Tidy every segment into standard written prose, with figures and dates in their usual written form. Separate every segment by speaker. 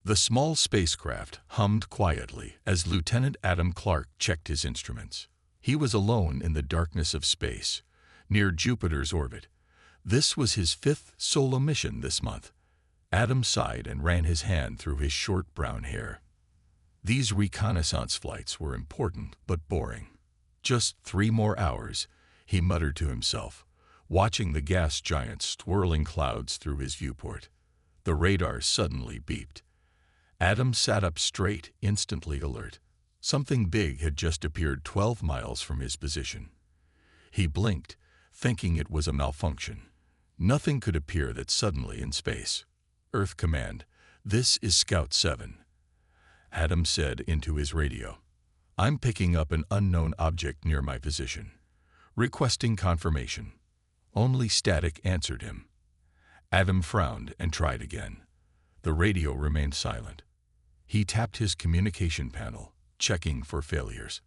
Speaker 1: The small spacecraft hummed quietly as Lieutenant Adam Clark checked his instruments. He was alone in the darkness of space, near Jupiter's orbit. This was his 5th solo mission this month. Adam sighed and ran his hand through his short brown hair. These reconnaissance flights were important but boring. Just 3 more hours, he muttered to himself, watching the gas giants swirling clouds through his viewport. The radar suddenly beeped. Adam sat up straight, instantly alert. Something big had just appeared 12 miles from his position. He blinked, thinking it was a malfunction. Nothing could appear that suddenly in space. Earth Command, this is Scout 7. Adam said into his radio. I'm picking up an unknown object near my position. Requesting confirmation. Only static answered him. Adam frowned and tried again. The radio remained silent. He tapped his communication panel, checking for failures.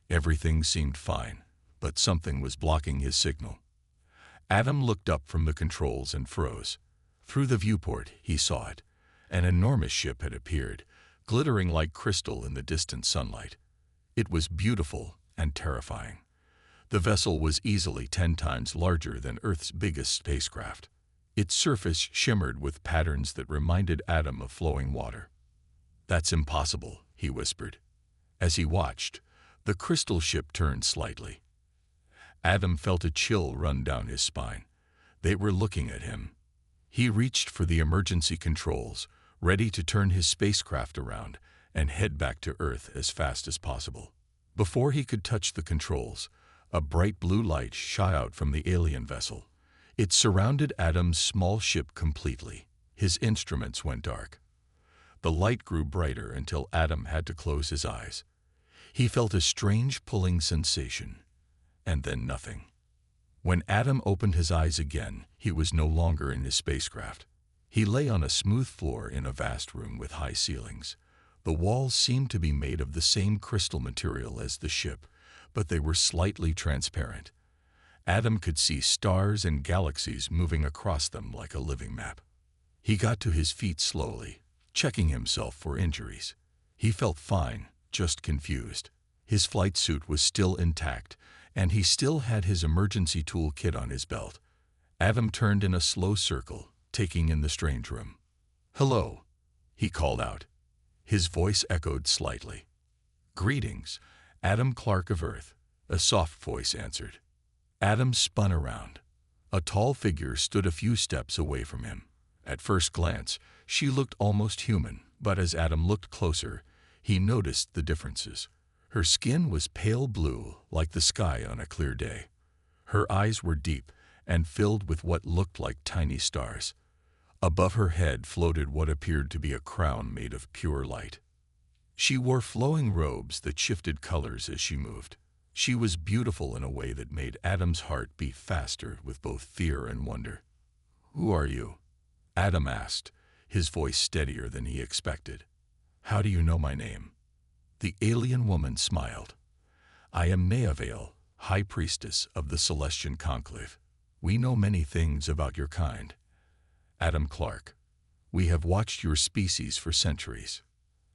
Speaker 1: Everything seemed fine, but something was blocking his signal. Adam looked up from the controls and froze. Through the viewport, he saw it. An enormous ship had appeared, glittering like crystal in the distant sunlight. It was beautiful and terrifying. The vessel was easily 10 times larger than Earth's biggest spacecraft. Its surface shimmered with patterns that reminded Adam of flowing water. That's impossible, he whispered. As he watched, the crystal ship turned slightly. Adam felt a chill run down his spine. They were looking at him. He reached for the emergency controls, ready to turn his spacecraft around and head back to Earth as fast as possible. Before he could touch the controls, a bright blue light shot out from the alien vessel. It surrounded Adam's small ship completely. His instruments went dark. The light grew brighter until Adam had to close his eyes. He felt a strange pulling sensation, and then nothing. When Adam opened his eyes again, he was no longer in his spacecraft. He lay on a smooth floor in a vast room with high ceilings. The walls seemed to be made of the same crystal material as the ship, but they were slightly transparent. Adam could see stars and galaxies moving across them like a living map. He got to his feet slowly, checking himself for injuries. He felt fine, just confused. His flight suit was still intact, and he still had his emergency tool kit on his belt. Adam turned in a slow circle, taking in the strange room. "Hello," he called out. His voice echoed slightly. "Greetings, Adam Clark of Earth," a soft voice answered. Adam spun around. A tall figure stood a few steps away from him. At first glance, she looked almost human, but as Adam looked closer, he noticed the differences. Her skin was pale blue, like the sky on a clear day. Her eyes were deep and filled with what looked like tiny stars. Above her head floated what appeared to be a crown made of pure light. She wore flowing robes that shifted colors as she moved. She was beautiful in a way that made Adam's heart beat faster with both fear and wonder. "Who are you?" Adam asked, his voice steadier than he expected. "How do you know my name?" The alien woman smiled. "I am Neavale, High Priestess of the Celestian Conclave. We know many things about your kind. Adam Clark. We have watched your species for centuries."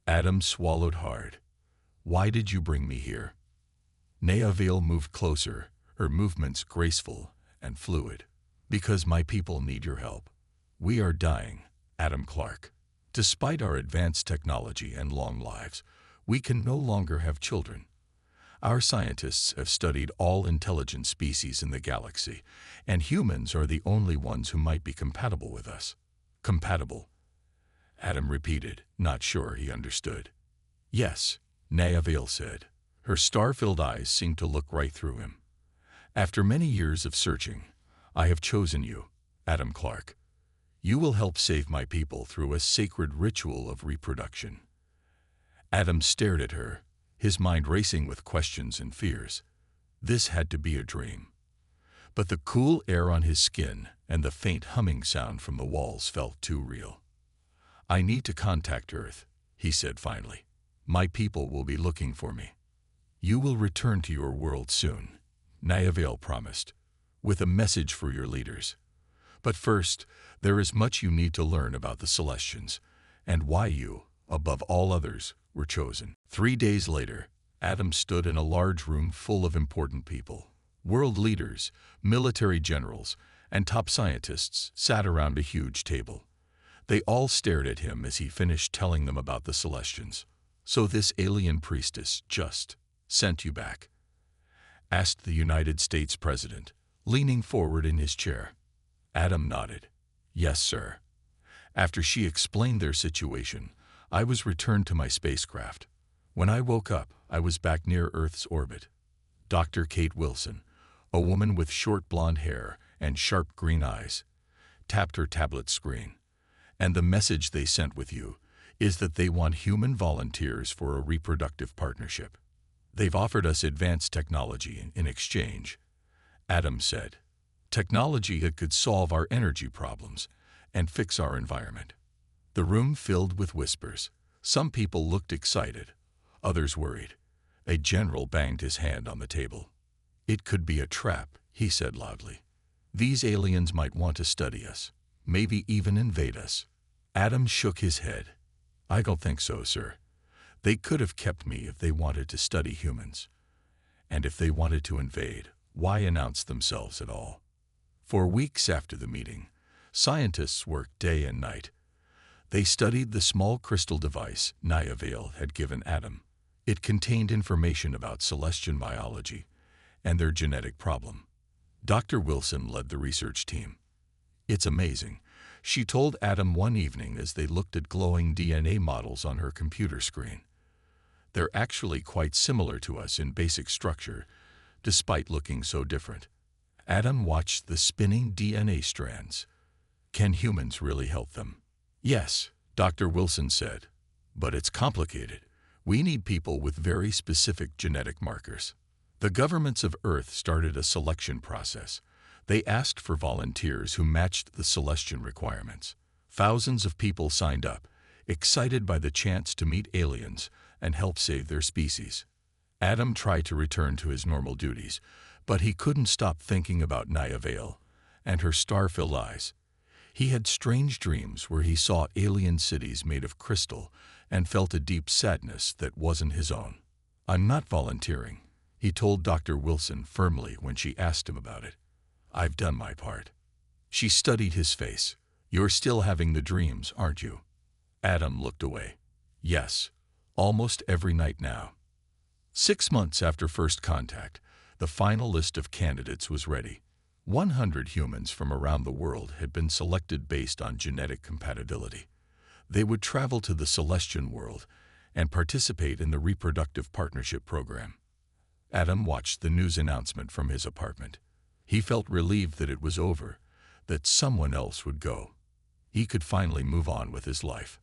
Speaker 1: Adam swallowed hard. "Why did you bring me here?" Neavale moved closer, her movements graceful and fluid. "Because my people need your help. We are dying, Adam Clark. Despite our advanced technology and long lives, we can no longer have children. Our scientists have studied all intelligent species in the galaxy, and humans are the only ones who might be compatible with us." "Compatible?" Adam repeated, not sure he understood. "Yes," Neavale said. Her star-filled eyes seemed to look right through him. "After many years of searching, I have chosen you, Adam Clark. You will help save my people through a sacred ritual of reproduction." Adam stared at her, his mind racing with questions and fears. This had to be a dream. But the cool air on his skin and the faint humming sound from the walls felt too real. "I need to contact Earth," he said finally. "My people will be looking for me." "You will return to your world soon," Neavale promised, "with a message for your leaders. But first, there is much you need to learn about the Celestians, and why you, above all others, were chosen. 3 days later, Adam stood in a large room full of important people. World leaders, military generals, and top scientists sat around a huge table. They all stared at him as he finished telling them about the Celestians. "So this alien priestess just sent you back?" asked the United States President, leaning forward in his chair. Adam nodded. "Yes, sir. After she explained their situation, I was returned to my spacecraft. When I woke up, I was back near Earth's orbit." Dr. Kate Wilson, a woman with short blonde hair and sharp green eyes, tapped her tablet screen. "And the message they sent with you is that they want human volunteers for a reproductive partnership. They've offered us advanced technology in exchange," Adam said. "Technology that could solve our energy problems and fix our environment." The room filled with whispers. Some people looked excited, others worried. A general banged his hand on the table. "It could be a trap," he said loudly. "These aliens might want to study us, maybe even invade us." Adam shook his head. "I don't think so, sir. They could have kept me if they wanted to study humans. And if they wanted to invade, why announce themselves at all?" For weeks after the meeting, scientists worked day and night. They studied the small crystal device Niavale had given Adam. It contained information about Celestian biology and their genetic problem. Dr. Wilson led the research team. "It's amazing," she told Adam one evening as they looked at glowing DNA models on her computer screen. "They're actually quite similar to us in basic structure, despite looking so different." Adam watched the spinning DNA strands. "Can humans really help them?" "Yes," Dr. Wilson said, "but it's complicated. We need people with very specific genetic markers." The governments of Earth started a selection process. They asked for volunteers who matched the Celestian requirements. Thousands of people signed up, excited by the chance to meet aliens and help save their species. Adam tried to return to his normal duties, but he couldn't stop thinking about Niavale and her star-filled eyes. He had strange dreams where he saw alien cities made of crystal and felt a deep sadness that wasn't his own. "I'm not volunteering," he told Dr. Wilson firmly when she asked him about it. "I've done my part." She studied his face. "You're still having the dreams, aren't you?" Adam looked away. "Yes, almost every night now." 6 months after first contact, the final list of candidates was ready. 100 humans from around the world had been selected based on genetic compatibility. They would travel to the Celestian world and participate in the reproductive partnership program. Adam watched the news announcement from his apartment. He felt relieved that it was over, that someone else would go. He could finally move on with his life.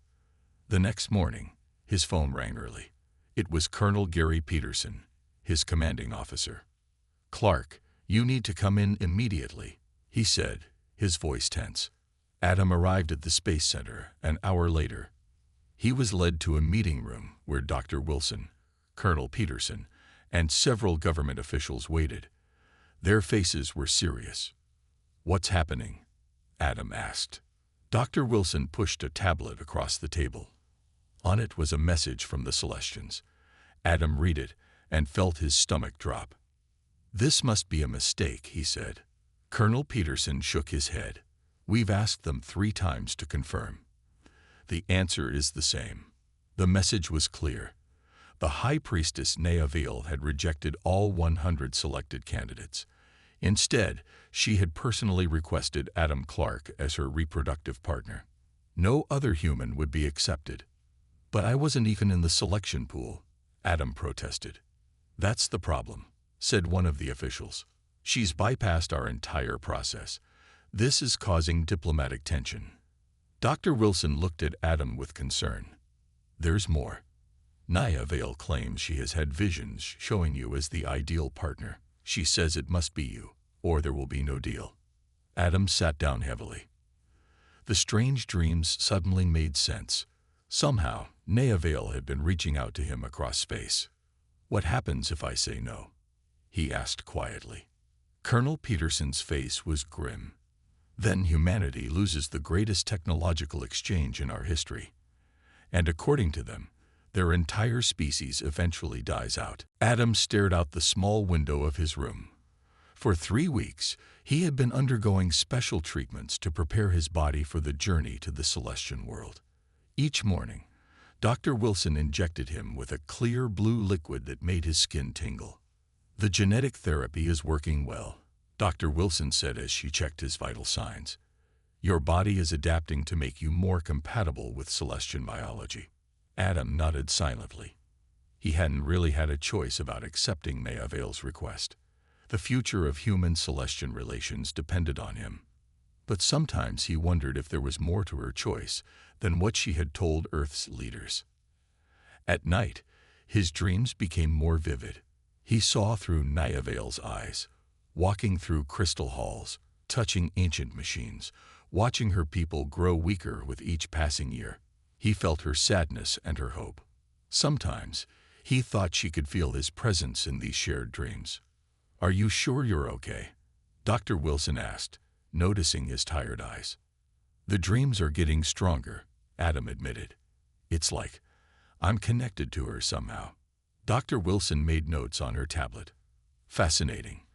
Speaker 1: The next morning, his phone rang early. It was Colonel Gary Peterson, his commanding officer. "Clark, you need to come in immediately," he said, his voice tense. Adam arrived at the Space Center an hour later. He was led to a meeting room where Dr. Wilson, Colonel Peterson, and several government officials waited. Their faces were serious. "What's happening?" Adam asked. Dr. Wilson pushed a tablet across the table. On it was a message from the Celestians. Adam read it and felt his stomach drop. "This must be a mistake," he said. Colonel Peterson shook his head. "We've asked them 3 times to confirm. The answer is the same." The message was clear. The High Priestess Niavale had rejected all 100 selected candidates. Instead, she had personally requested Adam Clark as her reproductive partner. No other human would be accepted. "But I wasn't even in the selection pool," Adam protested. "That's the problem," said one of the officials. "She's bypassed our entire process. This is causing diplomatic tension." Dr. Wilson looked at Adam with concern. "There's more. Niavale claims she has had visions showing you as the ideal partner. She says it must be you, or there will be no deal." Adam sat down heavily. The strange dreams suddenly made sense. Somehow, Niavale had been reaching out to him across space. "What happens if I say no?" he asked quietly. Colonel Peterson's face was grim. "Then humanity loses the greatest technological exchange in our history." and according to them, their entire species eventually dies out. Adam stared out the small window of his room. For 3 weeks, he had been undergoing special treatments to prepare his body for the journey to the Celestian world. Each morning, Dr. Wilson injected him with a clear blue liquid that made his skin tingle. "The genetic therapy is working well," Dr. Wilson said as she checked his vital signs. "Your body is adapting to make you more compatible with Celestian biology." Adam nodded silently. He hadn't really had a choice about accepting Naya Vale's request. The future of human-Celestian relations depended on him. But sometimes he wondered if there was more to her choice than what she had told Earth's leaders. At night, his dreams became more vivid. He saw through Naya Vale's eyes, walking through crystal halls, touching ancient machines, watching her people grow weaker with each passing year. He felt her sadness and her hope. Sometimes, he thought she could feel his presence in these shared dreams. "Are you sure you're okay?" Dr. Wilson asked, noticing his tired eyes. "The dreams are getting stronger," Adam admitted. "It's like I'm connected to her somehow." Dr. Wilson made notes on her tablet. "Fascinating.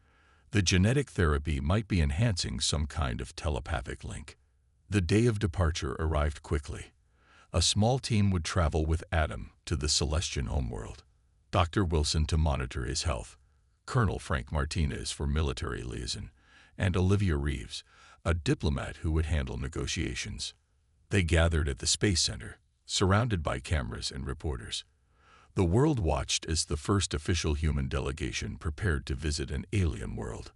Speaker 1: The genetic therapy might be enhancing some kind of telepathic link." The day of departure arrived quickly. A small team would travel with Adam to the Celestian homeworld. Dr. Wilson to monitor his health, Colonel Frank Martinez for military liaison, and Olivia Reeves, a diplomat who would handle negotiations. They gathered at the Space Center, surrounded by cameras and reporters. The world watched as the first official human delegation prepared to visit an alien world.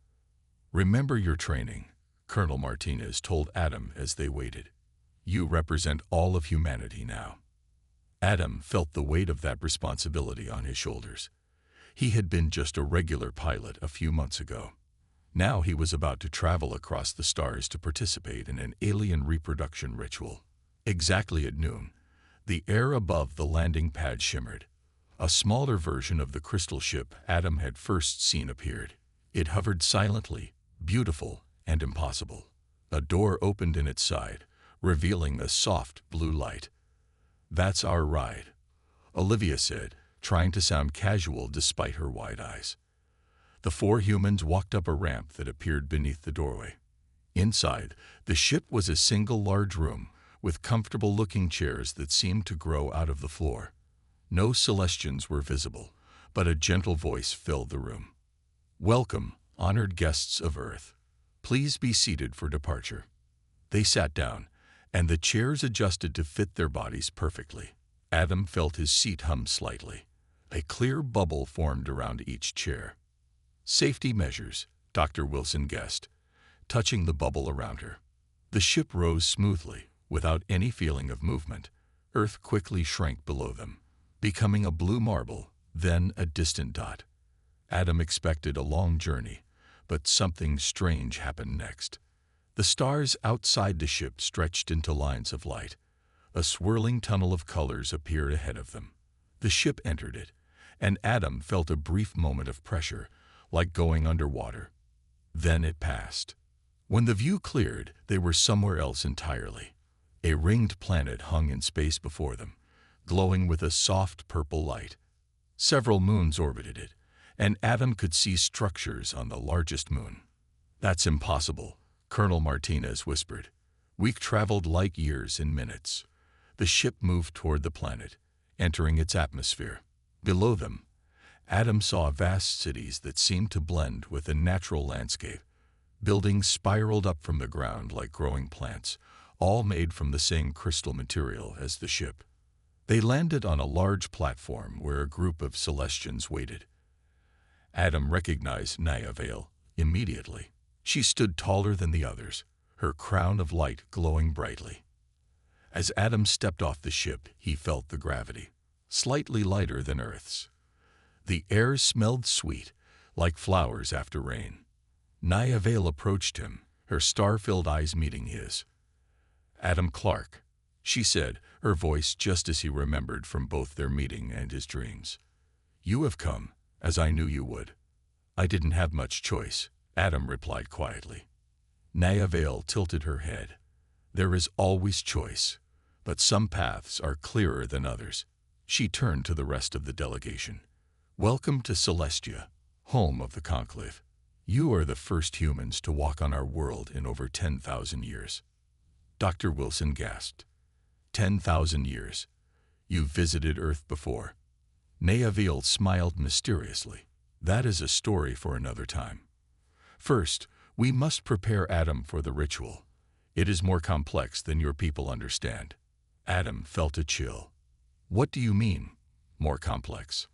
Speaker 1: "Remember your training," Colonel Martinez told Adam as they waited. "You represent all of humanity now." Adam felt the weight of that responsibility on his shoulders. He had been just a regular pilot a few months ago. Now he was about to travel across the stars to participate in an alien reproduction ritual. Exactly at noon, the air above the landing pad shimmered. A smaller version of the crystal ship Adam had first seen appeared. It hovered silently, beautiful and impossible. A door opened in its side, revealing a soft blue light. "That's our ride," Olivia said, trying to sound casual despite her wide eyes. The 4 humans walked up a ramp that appeared beneath the doorway. Inside, the ship was a single large room with comfortable-looking chairs that seemed to grow out of the floor. No Celestians were visible, but a gentle voice filled the room. "Welcome, honored guests of Earth. Please be seated for departure." They sat down, and the chairs adjusted to fit their bodies perfectly. Adam felt his seat hum slightly. A clear bubble formed around each chair. "Safety measures," Dr. Wilson guessed, touching the bubble around her. The ship rose smoothly, without any feeling of movement. Earth quickly shrank below them, becoming a blue marble, then a distant dot. Adam expected a long journey, but something strange happened next. The stars outside the ship stretched into lines of light. A swirling tunnel of colors appeared ahead of them. The ship entered it, and Adam felt a brief moment of pressure, like going underwater. Then it passed. When the view cleared, they were somewhere else entirely. A ringed planet hung in space before them, glowing with a soft purple light. Several moons orbited it, and Adam could see structures on the largest moon. "That's impossible," Colonel Martinez whispered. "We traveled light years in minutes." The ship moved toward the planet, entering its atmosphere. Below them, Adam saw vast cities that seemed to blend with the natural landscape. Buildings spiraled up from the ground like growing plants, all made from the same crystal material as the ship. They landed on a large platform where a group of Celestians waited. Adam recognized Naya Vale immediately. She stood taller than the others, her crown of light glowing brightly. As Adam stepped off the ship, he felt the gravity, slightly lighter than Earth's. The air smelled sweet, like flowers after rain. Naya Vale approached him, her star-filled eyes meeting his. "Adam Clark," she said, her voice just as he remembered from both their meeting and his dreams. "You have come, as I knew you would." "I didn't have much choice," Adam replied quietly. Naya Vale tilted her head. "There is always choice, but some paths are clearer than others. She turned to the rest of the delegation. Welcome to Celestia, home of the Conclave. You are the first humans to walk on our world in over 10,000 years. Dr. Wilson gasped. 10,000 years. You've visited Earth before. Neaville smiled mysteriously. That is a story for another time. First, we must prepare Adam for the ritual. It is more complex than your people understand. Adam felt a chill. What do you mean, more complex?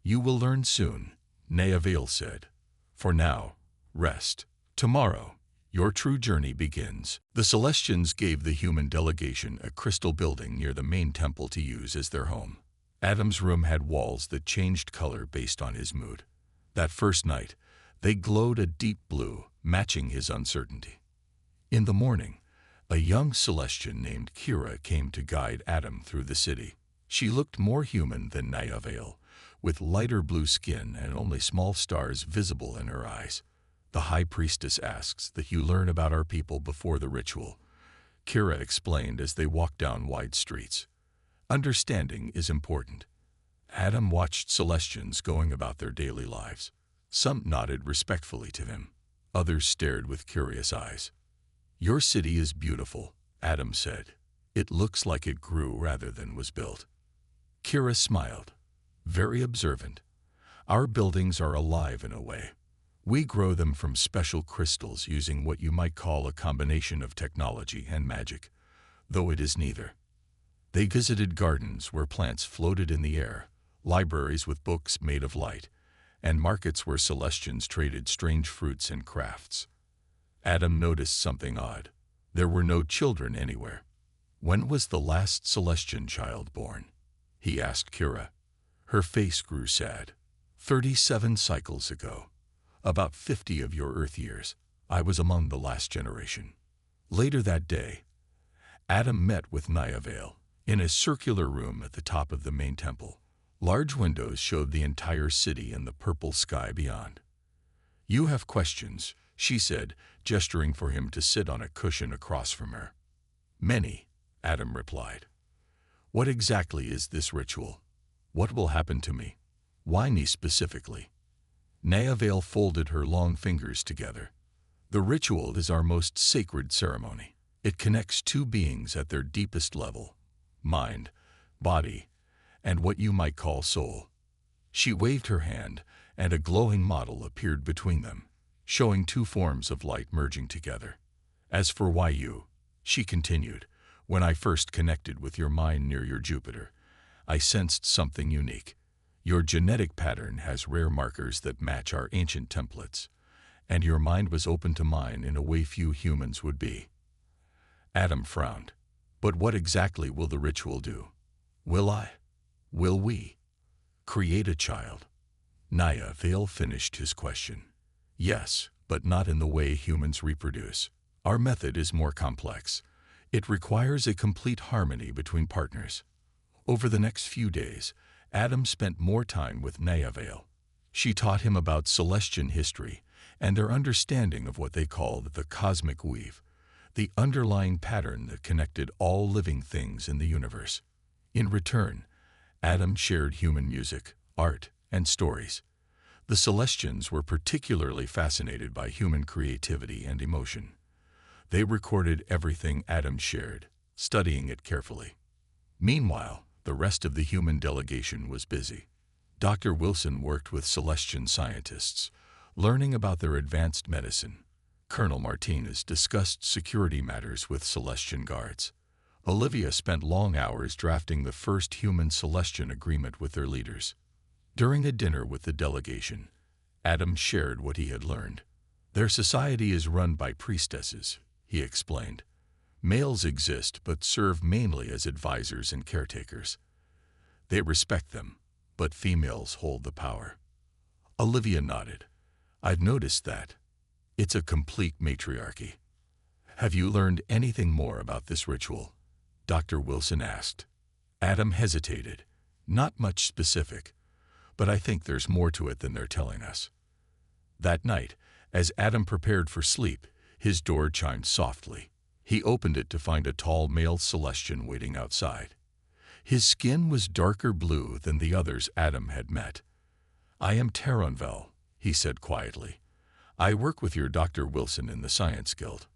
Speaker 1: You will learn soon, Neaville said. For now, rest. Tomorrow, your true journey begins. The Celestians gave the human delegation a crystal building near the main temple to use as their home. Adam's room had walls that changed color based on his mood. That first night, they glowed a deep blue, matching his uncertainty. In the morning, a young Celestian named Kira came to guide Adam through the city. She looked more human than Neaville, with lighter blue skin and only small stars visible in her eyes. The High Priestess asks that you learn about our people before the ritual, Kira explained as they walked down wide streets. Understanding is important. Adam watched Celestians going about their daily lives. Some nodded respectfully to him. Others stared with curious eyes. Your city is beautiful, Adam said. It looks like it grew rather than was built. Kira smiled. Very observant. Our buildings are alive in a way. We grow them from special crystals using what you might call a combination of technology and magic, though it is neither. They visited gardens where plants floated in the air, libraries with books made of light, and markets where Celestians traded strange fruits and crafts. Adam noticed something odd. There were no children anywhere. When was the last Celestian child born? He asked Kira. Her face grew sad. 37 cycles ago. About 50 of your Earth years. I was among the last generation. Later that day, Adam met with Neaville in a circular room at the top of the main temple. Large windows showed the entire city and the purple sky beyond. You have questions, she said, gesturing for him to sit on a cushion across from her. Many, Adam replied. What exactly is this ritual? What will happen to me? Why me specifically? Neaville folded her long fingers together. The ritual is our most sacred ceremony. It connects two beings at their deepest level, mind, body, and what you might call soul. She waved her hand, and a glowing model appeared between them, showing two forms of light merging together. As for you, she continued, when I first connected with your mind near your Jupiter, I sensed something unique. Your genetic pattern has rare markers that match our ancient templates, and your mind was open to mine in a way few humans would be. Adam frowned. But what exactly will the ritual do? Will we create a child? Neaville finished his question. Yes, but not in the way humans reproduce. Our method is more complex. It requires a complete harmony between partners. Over the next few days, Adam spent more time with Neaville. She taught him about Celestian history and their understanding of what they called the cosmic weave, the underlying pattern that connected all living things in the universe. In return, Adam shared human music, art, and stories. The Celestians were particularly fascinated by human creativity and emotion. They recorded everything Adam shared, studying it carefully. Meanwhile, the rest of the human delegation was busy. Dr. Wilson worked with Celestian scientists, learning about their advanced medicine. Colonel Martinez discussed security matters with Celestian guards. Olivia spent long hours drafting the first human Celestian agreement with their leaders. During a dinner with the delegation, Adam shared what he had learned. Their society is run by priestesses, he explained. Males exist but serve mainly as advisors and caretakers. They respect them, but females hold the power. Olivia nodded. I've noticed that. It's a complete matriarchy. Have you learned anything more about this ritual? Dr. Wilson asked. Adam hesitated. Not much specific, but I think there's more to it than they're telling us. That night, as Adam prepared for sleep, his door chimed softly. He opened it to find a tall male Celestian waiting outside. His skin was darker blue than the others Adam had met. "I am Taronvel," he said quietly. "I work with your Dr. Wilson in the Science Guild.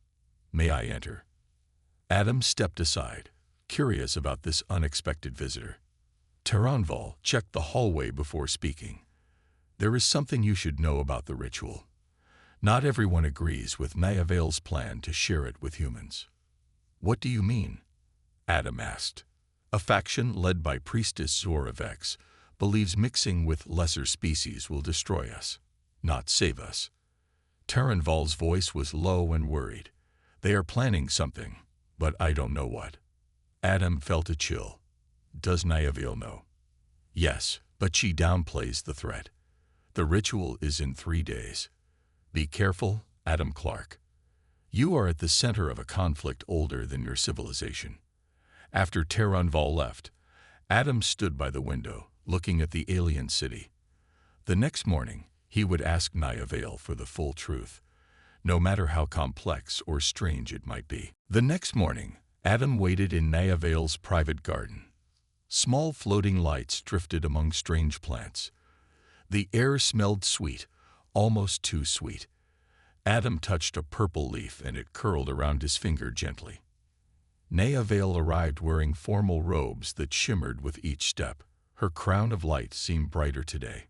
Speaker 1: May I enter?" Adam stepped aside, curious about this unexpected visitor. Taronvel checked the hallway before speaking. "There is something you should know about the ritual. Not everyone agrees with Niavel's plan to share it with humans." "What do you mean?" Adam asked. "A faction led by Priestess Zoravex believes mixing with lesser species will destroy us, not save us." Taronval's voice was low and worried. "They are planning something, but I don't know what." Adam felt a chill. "Does Niavel know?" "Yes, but she downplays the threat. The ritual is in 3 days. Be careful, Adam Clark. You are at the center of a conflict older than your civilization." After Taronval left, Adam stood by the window, looking at the alien city. The next morning, he would ask Niavel for the full truth, no matter how complex or strange it might be. The next morning, Adam waited in Niavel's private garden. Small floating lights drifted among strange plants. The air smelled sweet, almost too sweet. Adam touched a purple leaf and it curled around his finger gently. Niavel arrived wearing formal robes that shimmered with each step. Her crown of light seemed brighter today.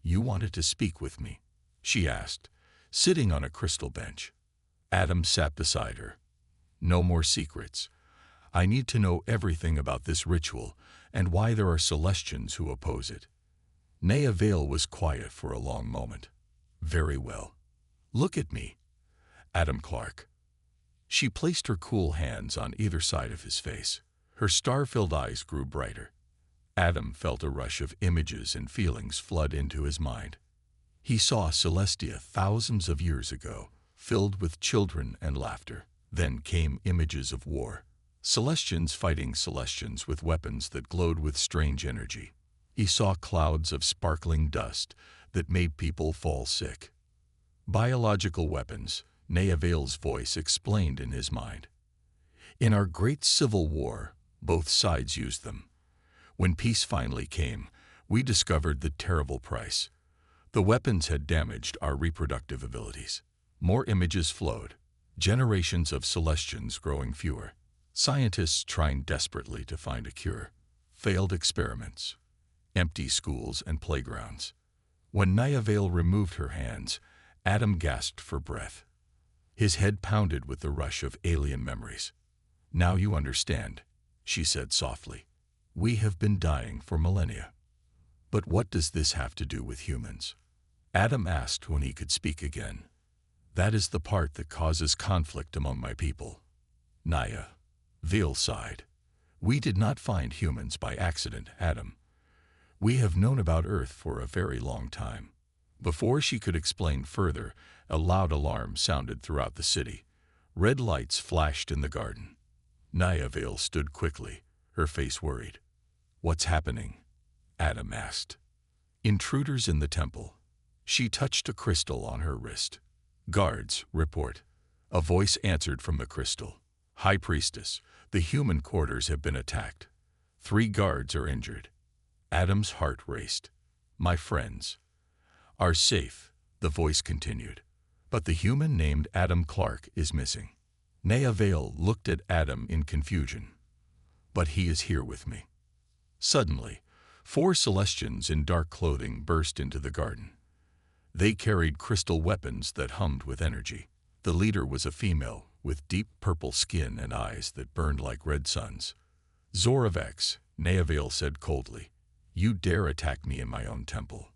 Speaker 1: "You wanted to speak with me?" she asked, sitting on a crystal bench. Adam sat beside her. "No more secrets. I need to know everything about this ritual and why there are Celestians who oppose it." Niavel was quiet for a long moment. "Very well. Look at me, Adam Clark." She placed her cool hands on either side of his face. Her star-filled eyes grew brighter. Adam felt a rush of images and feelings flood into his mind. He saw Celestia thousands of years ago, filled with children and laughter. Then came images of war. Celestians fighting Celestians with weapons that glowed with strange energy. He saw clouds of sparkling dust that made people fall sick. Biological weapons, Niavel's voice explained in his mind. "In our great civil war, both sides used them. When peace finally came, we discovered the terrible price. The weapons had damaged our reproductive abilities." More images flowed. Generations of Celestians growing fewer. Scientists trying desperately to find a cure. Failed experiments. Empty schools and playgrounds. When Niavel removed her hands, Adam gasped for breath. His head pounded with the rush of alien memories. "Now you understand," she said softly. "We have been dying for millennia." "But what does this have to do with humans?" Adam asked when he could speak again. "That is the part that causes conflict among my people." Niavel sighed. "We did not find humans by accident, Adam. We have known about Earth for a very long time." Before she could explain further, a loud alarm sounded throughout the city. Red lights flashed in the garden. Niavel stood quickly, her face worried. "What's happening?" Adam asked. "Intruders in the temple." She touched a crystal on her wrist. "Guards, report." A voice answered from the crystal. "High Priestess, the human quarters have been attacked. 3 guards are injured." Adam's heart raced. "My friends are safe," the voice continued, "but the human named Adam Clark is missing." Niavel looked at Adam in confusion. "But he is here with me." Suddenly, 4 Celestians in dark clothing burst into the garden. They carried crystal weapons that hummed with energy. The leader was a female with deep purple skin and eyes that burned like red suns. "Zoravex," Niavel said coldly, "you dare attack me in my own temple."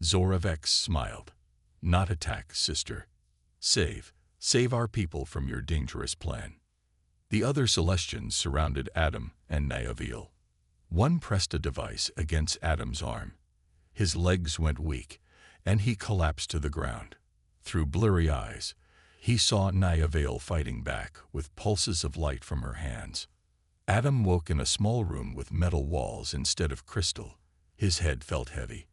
Speaker 1: Zoravex smiled. "Not attack, sister. Save our people from your dangerous plan." The other Celestians surrounded Adam and Niavel. One pressed a device against Adam's arm. His legs went weak, and he collapsed to the ground. Through blurry eyes, he saw Niavel fighting back with pulses of light from her hands. Adam woke in a small room with metal walls instead of crystal. His head felt heavy.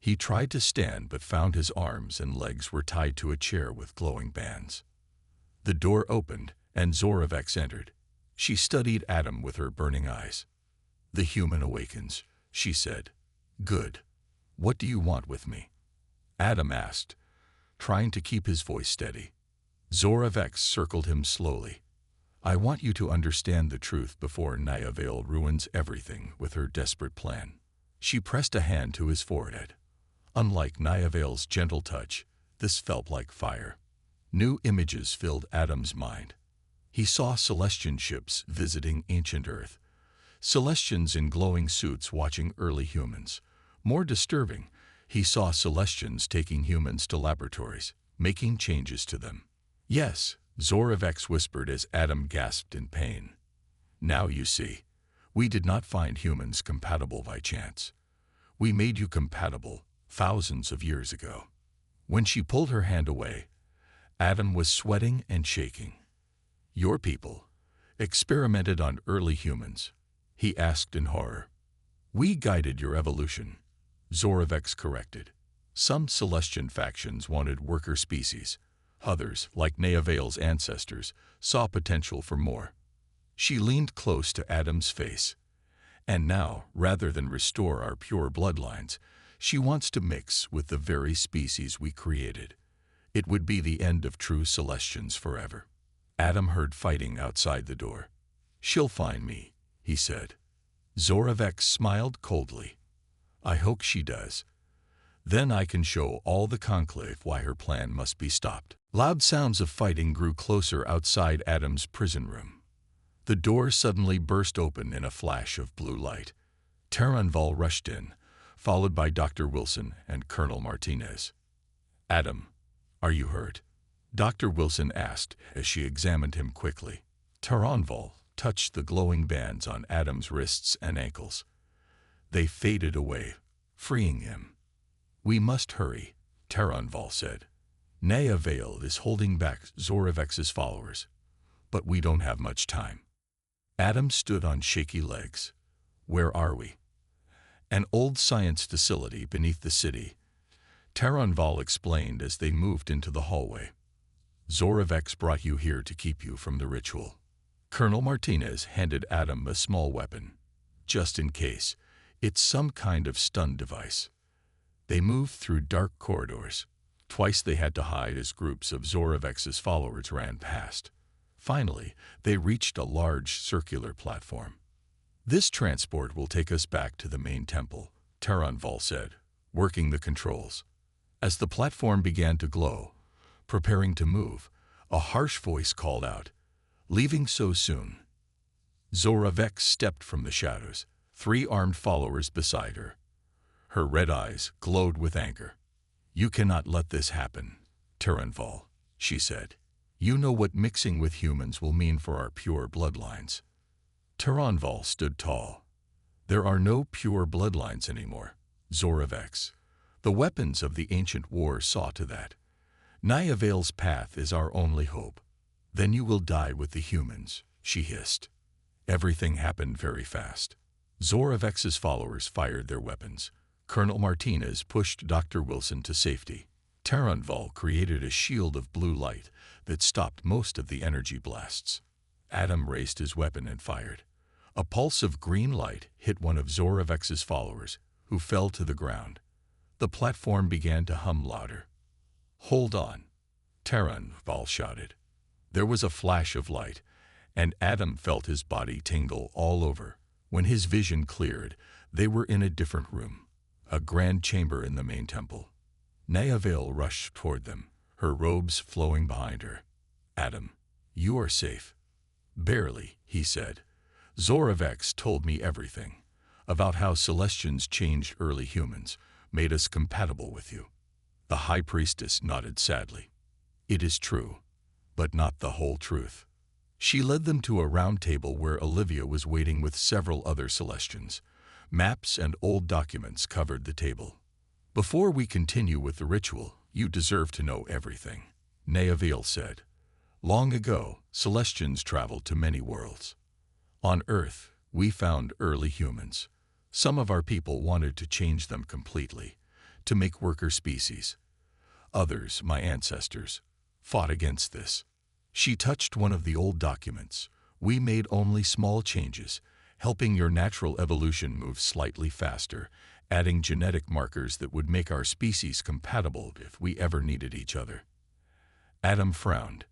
Speaker 1: He tried to stand but found his arms and legs were tied to a chair with glowing bands. The door opened, and Zoravex entered. She studied Adam with her burning eyes. "The human awakens," she said. "Good. What do you want with me?" Adam asked, trying to keep his voice steady. Zoravex circled him slowly. "I want you to understand the truth before Niavale ruins everything with her desperate plan." She pressed a hand to his forehead. Unlike Niavale's gentle touch, this felt like fire. New images filled Adam's mind. He saw Celestian ships visiting ancient Earth, Celestians in glowing suits watching early humans. More disturbing, he saw Celestians taking humans to laboratories, making changes to them. "Yes," Zoravex whispered as Adam gasped in pain. "Now you see, we did not find humans compatible by chance. We made you compatible thousands of years ago." When she pulled her hand away, Adam was sweating and shaking. "Your people experimented on early humans?" he asked in horror. "We guided your evolution," Zoravex corrected. "Some Celestian factions wanted worker species. Others, like Niavale's ancestors, saw potential for more." She leaned close to Adam's face. "And now, rather than restore our pure bloodlines, she wants to mix with the very species we created. It would be the end of true Celestians forever." Adam heard fighting outside the door. "She'll find me," he said. Zoravex smiled coldly. "I hope she does. Then I can show all the conclave why her plan must be stopped." Loud sounds of fighting grew closer outside Adam's prison room. The door suddenly burst open in a flash of blue light. Taranval rushed in, followed by Dr. Wilson and Colonel Martinez. "Adam, are you hurt?" Dr. Wilson asked as she examined him quickly. Taranval touched the glowing bands on Adam's wrists and ankles. They faded away, freeing him. "We must hurry," Taranval said. "Niavale is holding back Zoravex's followers, but we don't have much time." Adam stood on shaky legs. "Where are we?" "An old science facility beneath the city," Taranval explained as they moved into the hallway. "Zoravex brought you here to keep you from the ritual." Colonel Martinez handed Adam a small weapon. "Just in case, it's some kind of stun device." They moved through dark corridors. Twice they had to hide as groups of Zoravex's followers ran past. Finally, they reached a large circular platform. "This transport will take us back to the main temple," Taranval said, working the controls. As the platform began to glow, preparing to move, a harsh voice called out, "Leaving so soon?" Zoravex stepped from the shadows, 3 armed followers beside her. Her red eyes glowed with anger. "You cannot let this happen, Taranval," she said. "You know what mixing with humans will mean for our pure bloodlines." Taranval stood tall. "There are no pure bloodlines anymore, Zoravex. The weapons of the ancient war saw to that. Niavale's path is our only hope. Then you will die with the humans," she hissed. Everything happened very fast. Zoravex's followers fired their weapons. Colonel Martinez pushed Dr. Wilson to safety. Taranval created a shield of blue light that stopped most of the energy blasts. Adam raised his weapon and fired. A pulse of green light hit one of Zoravex's followers, who fell to the ground. The platform began to hum louder. "Hold on," Taranval shouted. There was a flash of light, and Adam felt his body tingle all over. When his vision cleared, they were in a different room, a grand chamber in the main temple. Niavale rushed toward them, her robes flowing behind her. "Adam, you are safe." "Barely," he said. "Zoravex told me everything, about how Celestians changed early humans, made us compatible with you." The High Priestess nodded sadly. "It is true, but not the whole truth." She led them to a round table where Olivia was waiting with several other Celestians. Maps and old documents covered the table. "Before we continue with the ritual, you deserve to know everything," Niavale said. "Long ago, Celestians traveled to many worlds. On Earth, we found early humans. Some of our people wanted to change them completely, to make worker species. Others, my ancestors, fought against this. She touched one of the old documents. We made only small changes, helping your natural evolution move slightly faster, adding genetic markers that would make our species compatible if we ever needed each other. Adam frowned.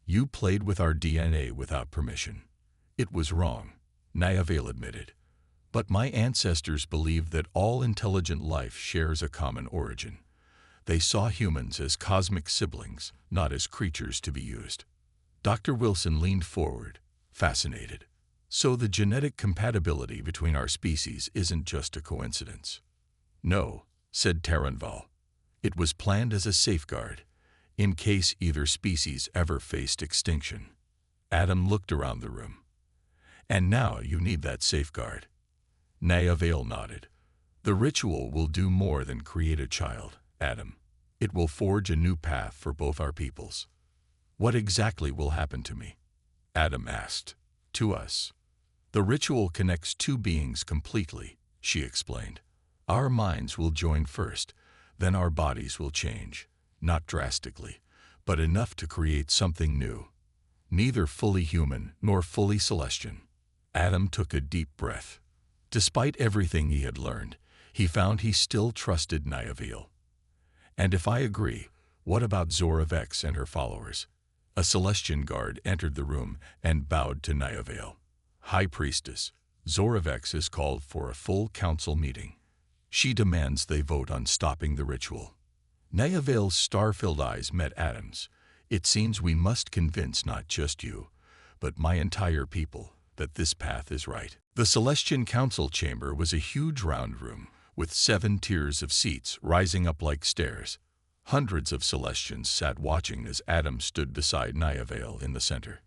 Speaker 1: You played with our DNA without permission. It was wrong, Niavale admitted. But my ancestors believed that all intelligent life shares a common origin. They saw humans as cosmic siblings, not as creatures to be used. Dr. Wilson leaned forward, fascinated. So the genetic compatibility between our species isn't just a coincidence. No, said Taranval. It was planned as a safeguard, in case either species ever faced extinction. Adam looked around the room. And now you need that safeguard. Niavale nodded. The ritual will do more than create a child, Adam. It will forge a new path for both our peoples. What exactly will happen to me? Adam asked. To us. The ritual connects two beings completely, she explained. Our minds will join first, then our bodies will change. Not drastically, but enough to create something new. Neither fully human nor fully Celestian. Adam took a deep breath. Despite everything he had learned, he found he still trusted Niavale. And if I agree, what about Zora Vex and her followers? A Celestian guard entered the room and bowed to Niavale. High Priestess, Zora Vex has called for a full council meeting. She demands they vote on stopping the ritual. Niavale's star-filled eyes met Adam's. It seems we must convince not just you, but my entire people, that this path is right. The Celestian Council chamber was a huge round room, with 7 tiers of seats rising up like stairs. Hundreds of Celestians sat watching as Adam stood beside Niavale in the center.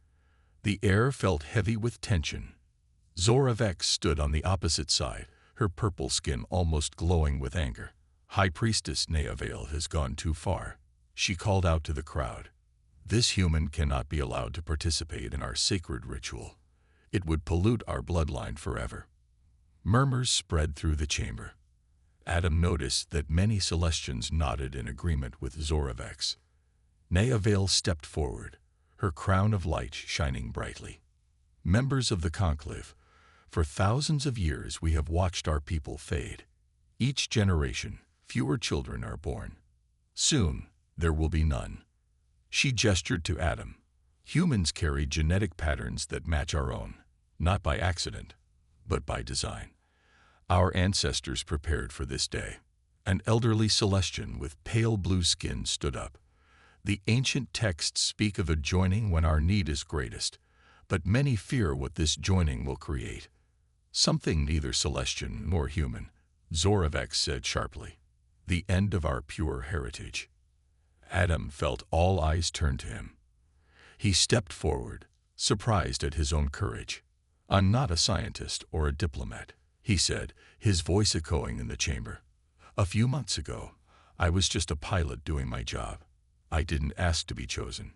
Speaker 1: The air felt heavy with tension. Zora Vex stood on the opposite side, her purple skin almost glowing with anger. High Priestess Niavale has gone too far. She called out to the crowd. This human cannot be allowed to participate in our sacred ritual. It would pollute our bloodline forever. Murmurs spread through the chamber. Adam noticed that many Celestians nodded in agreement with Zora Vex. Niavale stepped forward, her crown of light shining brightly. Members of the conclave, for thousands of years we have watched our people fade. Each generation, fewer children are born. Soon, there will be none. She gestured to Adam. Humans carry genetic patterns that match our own, not by accident, but by design. Our ancestors prepared for this day. An elderly Celestian with pale blue skin stood up. The ancient texts speak of a joining when our need is greatest, but many fear what this joining will create. Something neither Celestian nor human, Zora Vex said sharply. The end of our pure heritage. Adam felt all eyes turn to him. He stepped forward, surprised at his own courage. I'm not a scientist or a diplomat, he said, his voice echoing in the chamber. A few months ago, I was just a pilot doing my job. I didn't ask to be chosen.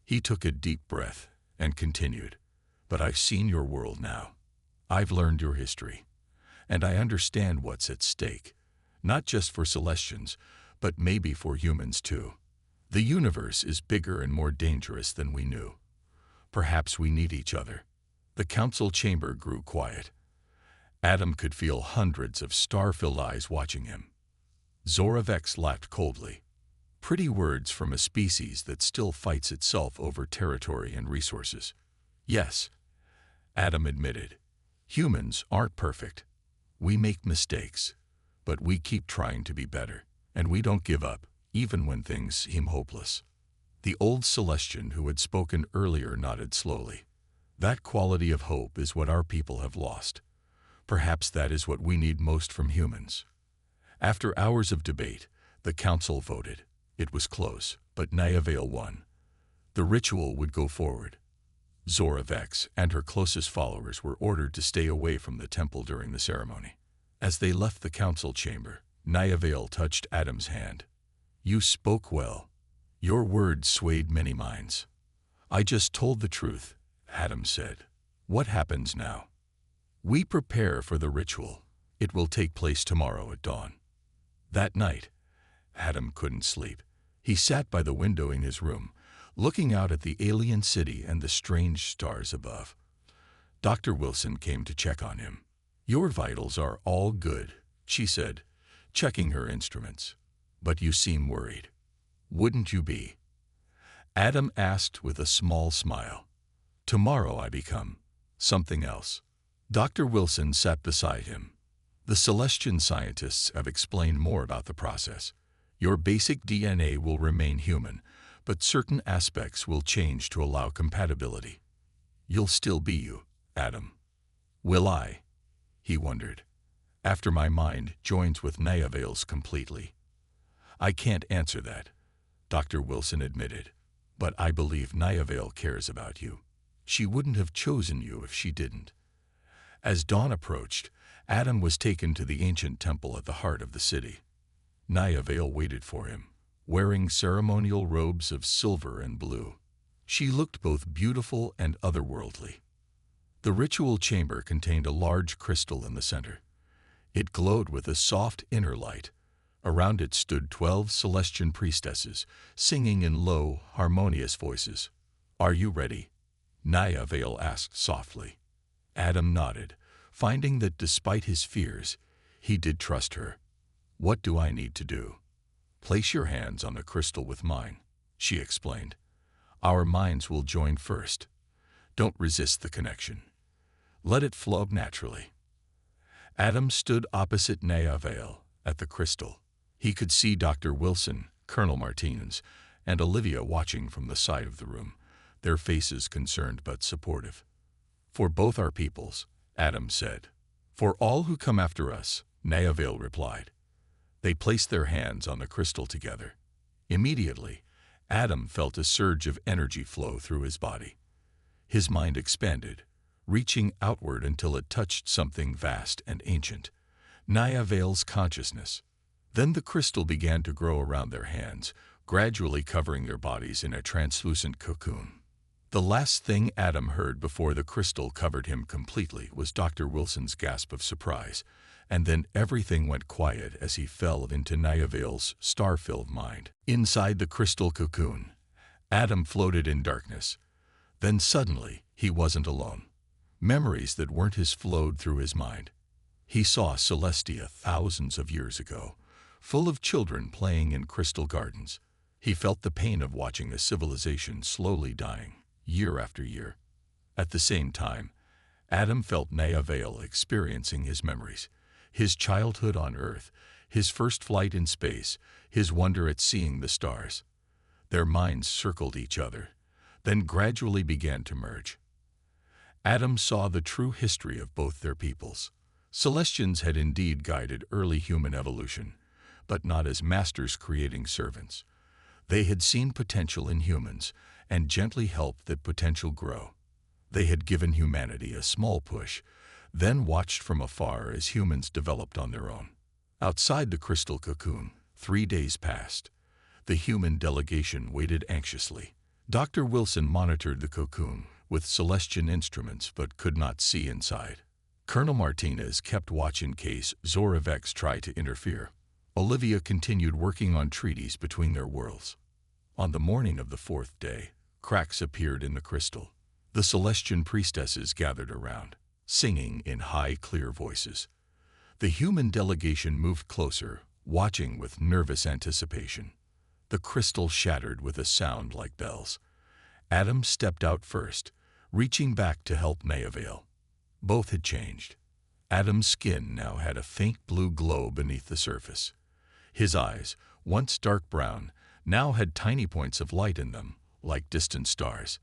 Speaker 1: He took a deep breath and continued. But I've seen your world now. I've learned your history. And I understand what's at stake, not just for Celestians, but maybe for humans too. The universe is bigger and more dangerous than we knew. Perhaps we need each other. The council chamber grew quiet. Adam could feel hundreds of star-filled eyes watching him. Zora Vex laughed coldly. Pretty words from a species that still fights itself over territory and resources. Yes, Adam admitted. Humans aren't perfect. We make mistakes, but we keep trying to be better, and we don't give up, even when things seem hopeless. The old Celestian who had spoken earlier nodded slowly. That quality of hope is what our people have lost. Perhaps that is what we need most from humans. After hours of debate, the council voted. It was close, but Niavale won. The ritual would go forward. Zora Vex and her closest followers were ordered to stay away from the temple during the ceremony. As they left the council chamber, Niavale touched Adam's hand. You spoke well. Your words swayed many minds. I just told the truth, Adam said. What happens now? We prepare for the ritual. It will take place tomorrow at dawn. That night, Adam couldn't sleep. He sat by the window in his room, looking out at the alien city and the strange stars above. Dr. Wilson came to check on him. "Your vitals are all good," she said, checking her instruments. "But you seem worried. Wouldn't you be?" Adam asked with a small smile. "Tomorrow I become something else." Dr. Wilson sat beside him. "The Celestian scientists have explained more about the process. Your basic DNA will remain human, but certain aspects will change to allow compatibility. You'll still be you, Adam." "Will I?" he wondered. "After my mind joins with Niavel's completely." "I can't answer that," Dr. Wilson admitted. "But I believe Niavel cares about you. She wouldn't have chosen you if she didn't." As dawn approached, Adam was taken to the ancient temple at the heart of the city. Niavel waited for him, wearing ceremonial robes of silver and blue. She looked both beautiful and otherworldly. The ritual chamber contained a large crystal in the center. It glowed with a soft inner light. Around it stood 12 Celestian priestesses, singing in low, harmonious voices. "Are you ready?" Niavel asked softly. Adam nodded, finding that despite his fears, he did trust her. "What do I need to do?" "Place your hands on the crystal with mine," she explained. "Our minds will join first. Don't resist the connection. Let it flow naturally." Adam stood opposite Niavel at the crystal. He could see Dr. Wilson, Colonel Martinez, and Olivia watching from the side of the room, their faces concerned but supportive. "For both our peoples," Adam said. "For all who come after us," Niavel replied. They placed their hands on the crystal together. Immediately, Adam felt a surge of energy flow through his body. His mind expanded, reaching outward until it touched something vast and ancient, Niavel's consciousness. Then the crystal began to grow around their hands, gradually covering their bodies in a translucent cocoon. The last thing Adam heard before the crystal covered him completely was Dr. Wilson's gasp of surprise, and then everything went quiet as he fell into Niavel's star-filled mind. Inside the crystal cocoon, Adam floated in darkness. Then suddenly, he wasn't alone. Memories that weren't his flowed through his mind. He saw Celestia thousands of years ago, full of children playing in crystal gardens. He felt the pain of watching a civilization slowly dying, year after year. At the same time, Adam felt Niavel experiencing his memories, his childhood on Earth, his first flight in space, his wonder at seeing the stars. Their minds circled each other, then gradually began to merge. Adam saw the true history of both their peoples. Celestians had indeed guided early human evolution, but not as masters creating servants. They had seen potential in humans and gently helped that potential grow. They had given humanity a small push, then watched from afar as humans developed on their own. Outside the crystal cocoon, 3 days passed. The human delegation waited anxiously. Dr. Wilson monitored the cocoon with Celestian instruments but could not see inside. Colonel Martinez kept watch in case Zoravex tried to interfere. Olivia continued working on treaties between their worlds. On the morning of the 4th day, cracks appeared in the crystal. The Celestian priestesses gathered around, singing in high, clear voices. The human delegation moved closer, watching with nervous anticipation. The crystal shattered with a sound like bells. Adam stepped out first, reaching back to help Niavel. Both had changed. Adam's skin now had a faint blue glow beneath the surface. His eyes, once dark brown, now had tiny points of light in them, like distant stars.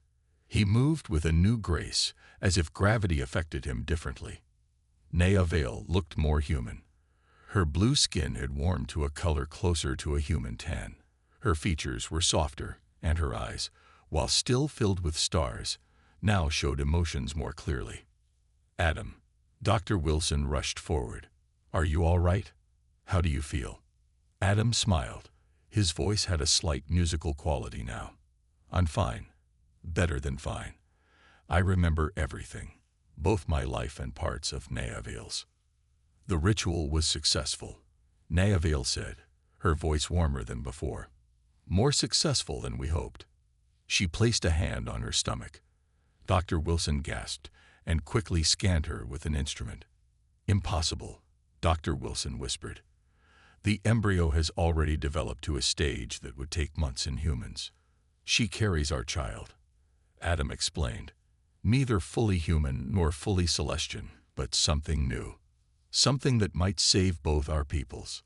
Speaker 1: He moved with a new grace, as if gravity affected him differently. Niavel looked more human. Her blue skin had warmed to a color closer to a human tan. Her features were softer, and her eyes, while still filled with stars, now showed emotions more clearly. "Adam." Dr. Wilson rushed forward. "Are you all right? How do you feel?" Adam smiled. His voice had a slight musical quality now. "I'm fine. Better than fine. I remember everything, both my life and parts of Niavel's." The ritual was successful, Niavel said, her voice warmer than before. "More successful than we hoped." She placed a hand on her stomach. Dr. Wilson gasped and quickly scanned her with an instrument. "Impossible," Dr. Wilson whispered. "The embryo has already developed to a stage that would take months in humans. She carries our child," Adam explained. "Neither fully human nor fully Celestian, but something new. Something that might save both our peoples."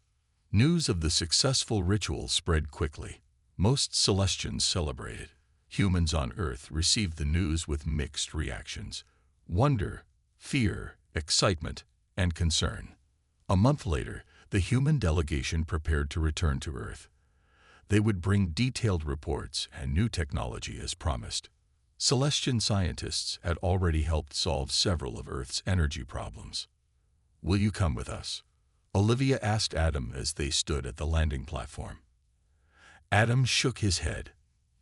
Speaker 1: News of the successful ritual spread quickly. Most Celestians celebrated. Humans on Earth received the news with mixed reactions: wonder, fear, excitement, and concern. A month later, the human delegation prepared to return to Earth. They would bring detailed reports and new technology as promised. Celestian scientists had already helped solve several of Earth's energy problems. "Will you come with us?" Olivia asked Adam as they stood at the landing platform. Adam shook his head.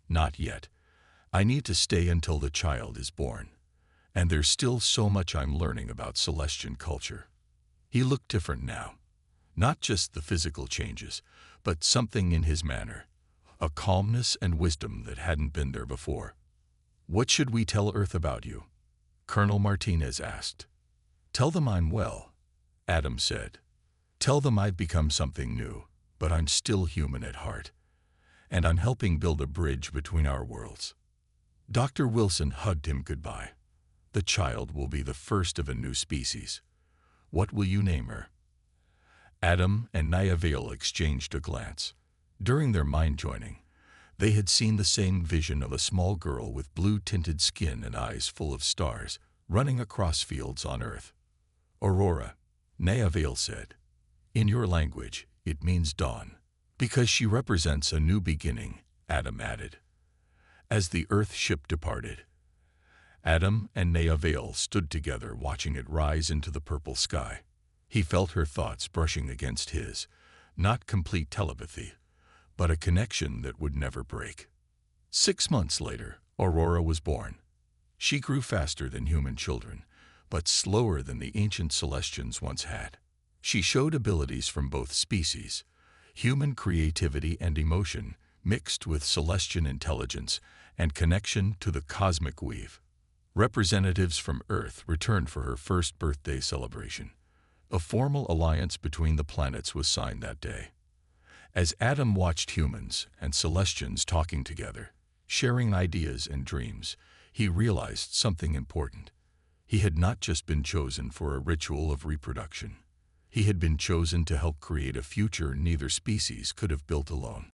Speaker 1: "Not yet. I need to stay until the child is born. And there's still so much I'm learning about Celestian culture." He looked different now. Not just the physical changes, but something in his manner. A calmness and wisdom that hadn't been there before. "What should we tell Earth about you?" Colonel Martinez asked. "Tell them I'm well," Adam said. "Tell them I've become something new, but I'm still human at heart. And I'm helping build a bridge between our worlds." Dr. Wilson hugged him goodbye. "The child will be the first of a new species. What will you name her?" Adam and Nyavale exchanged a glance. During their mind-joining, they had seen the same vision of a small girl with blue-tinted skin and eyes full of stars, running across fields on Earth. "Aurora," Nyavale said. "In your language, it means dawn." "Because she represents a new beginning," Adam added. As the Earth ship departed, Adam and Nyavale stood together watching it rise into the purple sky. He felt her thoughts brushing against his, not complete telepathy, but a connection that would never break. 6 months later, Aurora was born. She grew faster than human children, but slower than the ancient Celestians once had. She showed abilities from both species, human creativity and emotion, mixed with Celestian intelligence and connection to the cosmic weave. Representatives from Earth returned for her first birthday celebration. A formal alliance between the planets was signed that day. As Adam watched humans and Celestians talking together, sharing ideas and dreams, he realized something important. He had not just been chosen for a ritual of reproduction. He had been chosen to help create a future neither species could have built alone.